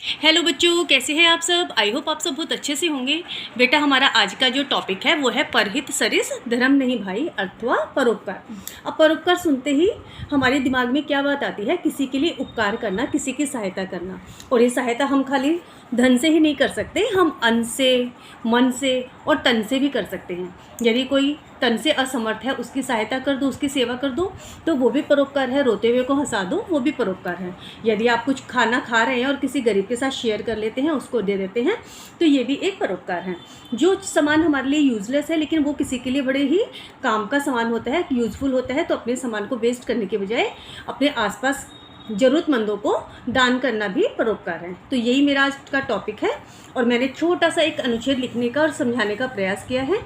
Hello बच्चों, कैसे हैं आप सब। आई होप आप सब बहुत अच्छे से होंगे। बेटा, हमारा आज का जो टॉपिक है वो है परहित सरिस धर्म नहीं भाई अथवा परोपकार। अब परोपकार सुनते ही हमारे दिमाग में क्या बात आती है? किसी के लिए उपकार करना, किसी की सहायता करना। और ये सहायता हम खाली धन से ही नहीं कर सकते, हम अन्न से, मन से और तन से भी कर सकते हैं। यदि कोई तन से असमर्थ है, उसकी सहायता कर दो, उसकी सेवा कर दो, तो वो भी परोपकार है। रोते हुए को हंसा दो, वो भी परोपकार है। यदि आप कुछ खाना खा रहे हैं और किसी गरीब के साथ शेयर कर लेते हैं, उसको दे देते हैं, तो ये भी एक परोपकार है। जो सामान हमारे लिए यूजलेस है लेकिन वो किसी के लिए बड़े ही काम का सामान होता है, यूजफुल होता है, तो अपने सामान को वेस्ट करने के बजाय अपने आसपास ज़रूरतमंदों को दान करना भी परोपकार है। तो यही मेरा आज का टॉपिक है और मैंने छोटा सा एक अनुच्छेद लिखने का और समझाने का प्रयास किया है।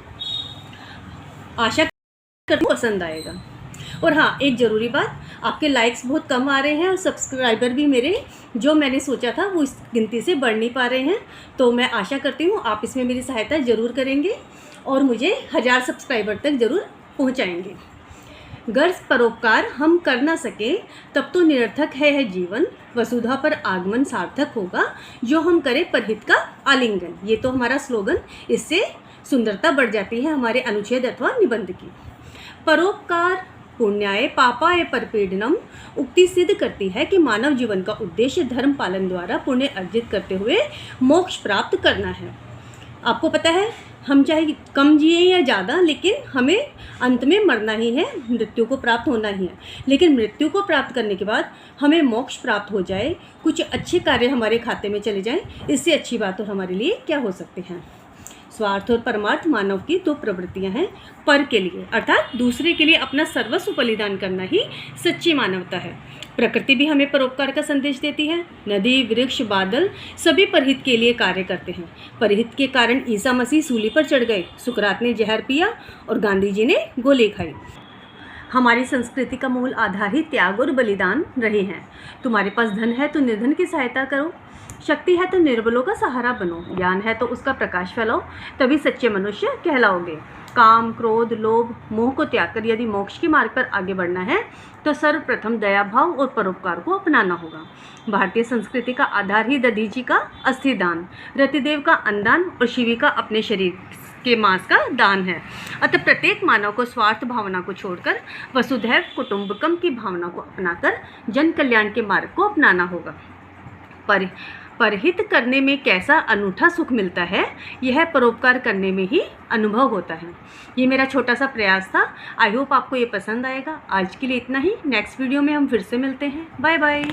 आशा करती हूँ पसंद आएगा। और हाँ, एक ज़रूरी बात, आपके लाइक्स बहुत कम आ रहे हैं और सब्सक्राइबर भी मेरे जो मैंने सोचा था वो इस गिनती से बढ़ नहीं पा रहे हैं। तो मैं आशा करती हूँ आप इसमें मेरी सहायता ज़रूर करेंगे और मुझे 1000 सब्सक्राइबर तक ज़रूर पहुँचाएंगे। गर्ज परोपकार हम कर ना सके तब तो निरर्थक है जीवन, वसुधा पर आगमन सार्थक होगा, जो हम करें परहित का आलिंगन। ये तो हमारा स्लोगन, इससे सुंदरता बढ़ जाती है हमारे अनुच्छेद अथवा निबंध की। परोपकार पुण्याय पापाय परपीडनम उक्ति सिद्ध करती है कि मानव जीवन का उद्देश्य धर्म पालन द्वारा पुण्य अर्जित करते हुए मोक्ष प्राप्त करना है। आपको पता है, हम चाहे कम जिए या ज़्यादा, लेकिन हमें अंत में मरना ही है, मृत्यु को प्राप्त होना ही है। लेकिन मृत्यु को प्राप्त करने के बाद हमें मोक्ष प्राप्त हो जाए, कुछ अच्छे कार्य हमारे खाते में चले जाएं, इससे अच्छी बात और हमारे लिए क्या हो सकते हैं। स्वार्थ और परमार्थ मानव की दो प्रवृत्तियां हैं। पर के लिए अर्थात दूसरे के लिए अपना सर्वस्व बलिदान करना ही सच्ची मानवता है। प्रकृति भी हमें परोपकार का संदेश देती है। नदी, वृक्ष, बादल सभी परहित के लिए कार्य करते हैं। परहित के कारण ईसा मसीह सूली पर चढ़ गए, सुकरात ने जहर पिया और गांधी जी ने गोली खाई। हमारी संस्कृति का मूल आधार ही त्याग और बलिदान रहे हैं। तुम्हारे पास धन है तो निर्धन की सहायता करो, शक्ति है तो निर्बलों का सहारा बनो, ज्ञान है तो उसका प्रकाश फैलाओ, तभी सच्चे मनुष्य कहलाओगे। काम, क्रोध, लोभ, मोह को त्याग कर यदि मोक्ष के मार्ग पर आगे बढ़ना है तो सर्वप्रथम दया भाव और परोपकार को अपनाना होगा। भारतीय संस्कृति का आधार ही दधीची का अस्थि दान, रतिदेव का अन्नदान और शिवी का अपने शरीर के मांस का दान है। अतः प्रत्येक मानव को स्वार्थ भावना को छोड़कर वसुधैव कुटुंबकम की भावना को अपनाकर जन कल्याण के मार्ग को अपनाना होगा। परहित करने में कैसा अनूठा सुख मिलता है, यह परोपकार करने में ही अनुभव होता है। ये मेरा छोटा सा प्रयास था। आई होप आपको ये पसंद आएगा। आज के लिए इतना ही। नेक्स्ट वीडियो में हम फिर से मिलते हैं। Bye bye.